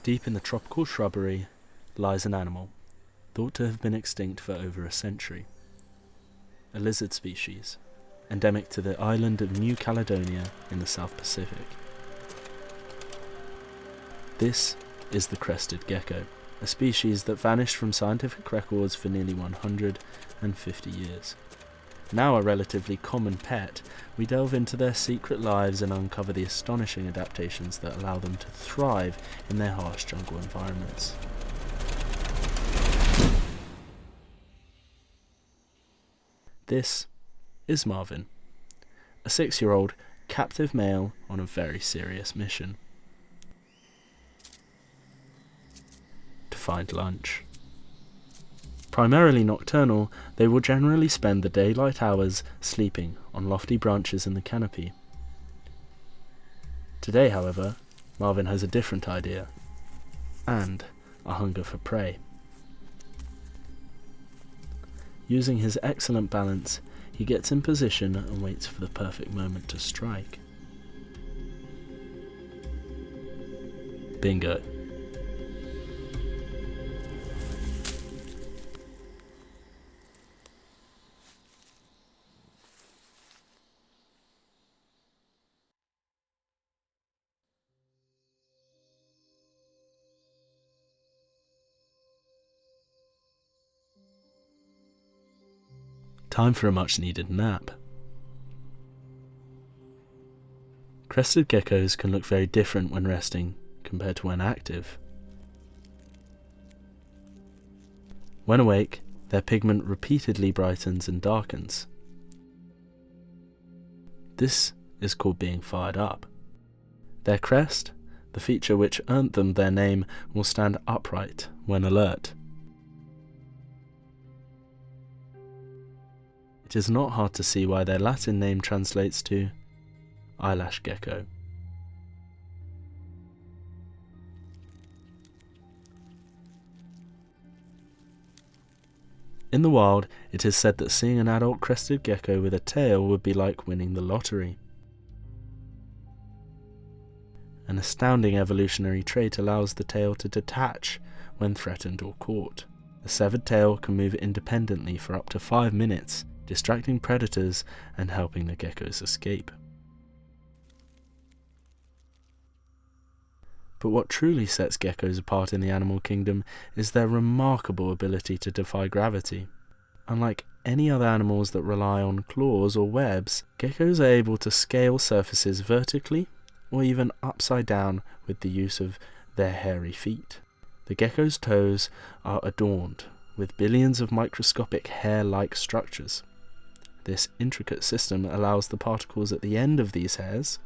Deep in the tropical shrubbery lies an animal, thought to have been extinct for over a century. A lizard species, endemic to the island of New Caledonia in the South Pacific. This is the Crested Gecko, a species that vanished from scientific records for nearly 150 years. Now a relatively common pet, we delve into their secret lives and uncover the astonishing adaptations that allow them to thrive in their harsh jungle environments. This is Marvin, a 6-year-old captive male on a very serious mission. To find lunch. Primarily nocturnal, they will generally spend the daylight hours sleeping on lofty branches in the canopy. Today, however, Marvin has a different idea, and a hunger for prey. Using his excellent balance, he gets in position and waits for the perfect moment to strike. Bingo. Time for a much needed nap. Crested geckos can look very different when resting compared to when active. When awake, their pigment repeatedly brightens and darkens. This is called being fired up. Their crest, the feature which earned them their name, will stand upright when alert. It is not hard to see why their Latin name translates to eyelash gecko. In the wild, it is said that seeing an adult crested gecko with a tail would be like winning the lottery. An astounding evolutionary trait allows the tail to detach when threatened or caught. The severed tail can move independently for up to 5 minutes, distracting predators and helping the geckos escape. But what truly sets geckos apart in the animal kingdom is their remarkable ability to defy gravity. Unlike any other animals that rely on claws or webs, geckos are able to scale surfaces vertically or even upside down with the use of their hairy feet. The gecko's toes are adorned with billions of microscopic hair-like structures. This intricate system allows the particles at the end of these hairs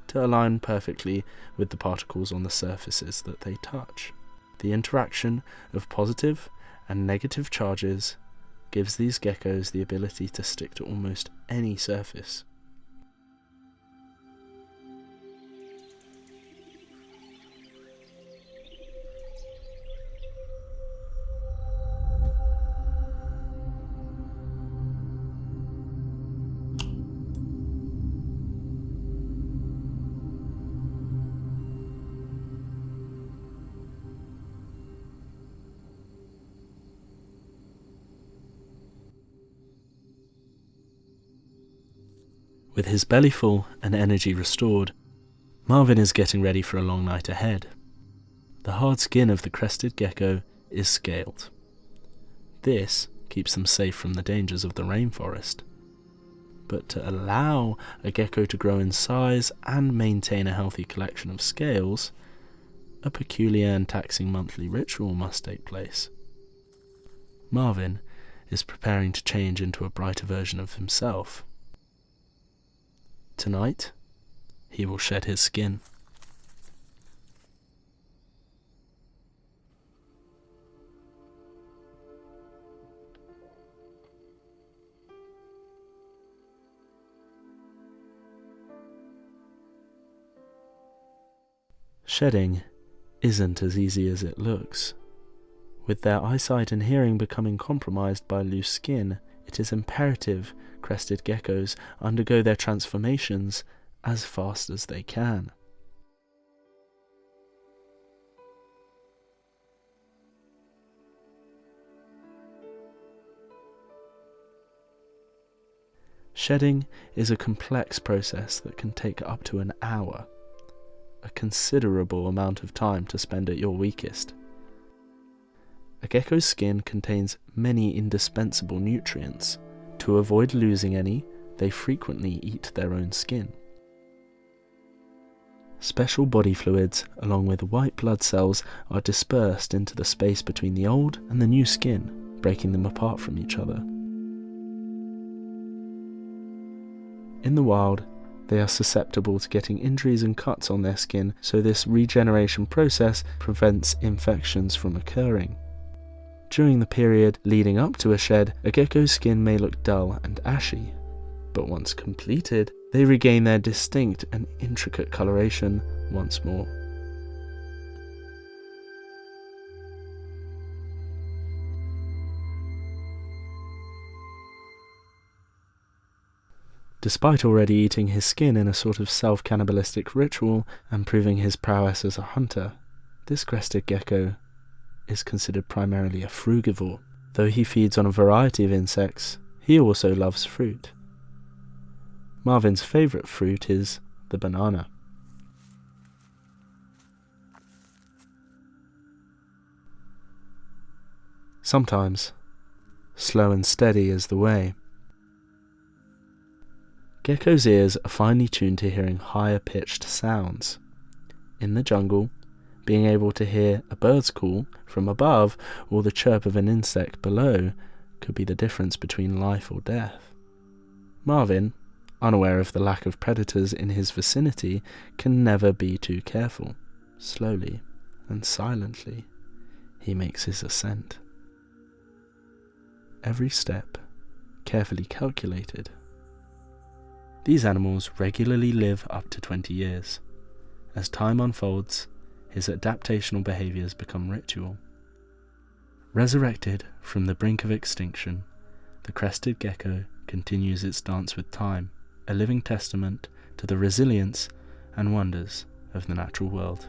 to align perfectly with the particles on the surfaces that they touch. The interaction of positive and negative charges gives these geckos the ability to stick to almost any surface. With his belly full and energy restored, Marvin is getting ready for a long night ahead. The hard skin of the crested gecko is scaled. This keeps them safe from the dangers of the rainforest. But to allow a gecko to grow in size and maintain a healthy collection of scales, a peculiar and taxing monthly ritual must take place. Marvin is preparing to change into a brighter version of himself. Tonight, he will shed his skin. Shedding isn't as easy as it looks. With their eyesight and hearing becoming compromised by loose skin, it is imperative crested geckos undergo their transformations as fast as they can. Shedding is a complex process that can take up to an hour, a considerable amount of time to spend at your weakest. A gecko's skin contains many indispensable nutrients. To avoid losing any, they frequently eat their own skin. Special body fluids, along with white blood cells, are dispersed into the space between the old and the new skin, breaking them apart from each other. In the wild, they are susceptible to getting injuries and cuts on their skin, so this regeneration process prevents infections from occurring. During the period leading up to a shed, a gecko's skin may look dull and ashy, but once completed, they regain their distinct and intricate coloration once more. Despite already eating his skin in a sort of self-cannibalistic ritual and proving his prowess as a hunter, this crested gecko is considered primarily a frugivore. Though he feeds on a variety of insects, he also loves fruit. Marvin's favourite fruit is the banana. Sometimes, slow and steady is the way. Gecko's ears are finely tuned to hearing higher pitched sounds. In the jungle, being able to hear a bird's call from above or the chirp of an insect below could be the difference between life or death. Marvin, unaware of the lack of predators in his vicinity, can never be too careful. Slowly and silently, he makes his ascent. Every step carefully calculated. These animals regularly live up to 20 years. As time unfolds, his adaptational behaviours become ritual. Resurrected from the brink of extinction, the crested gecko continues its dance with time, a living testament to the resilience and wonders of the natural world.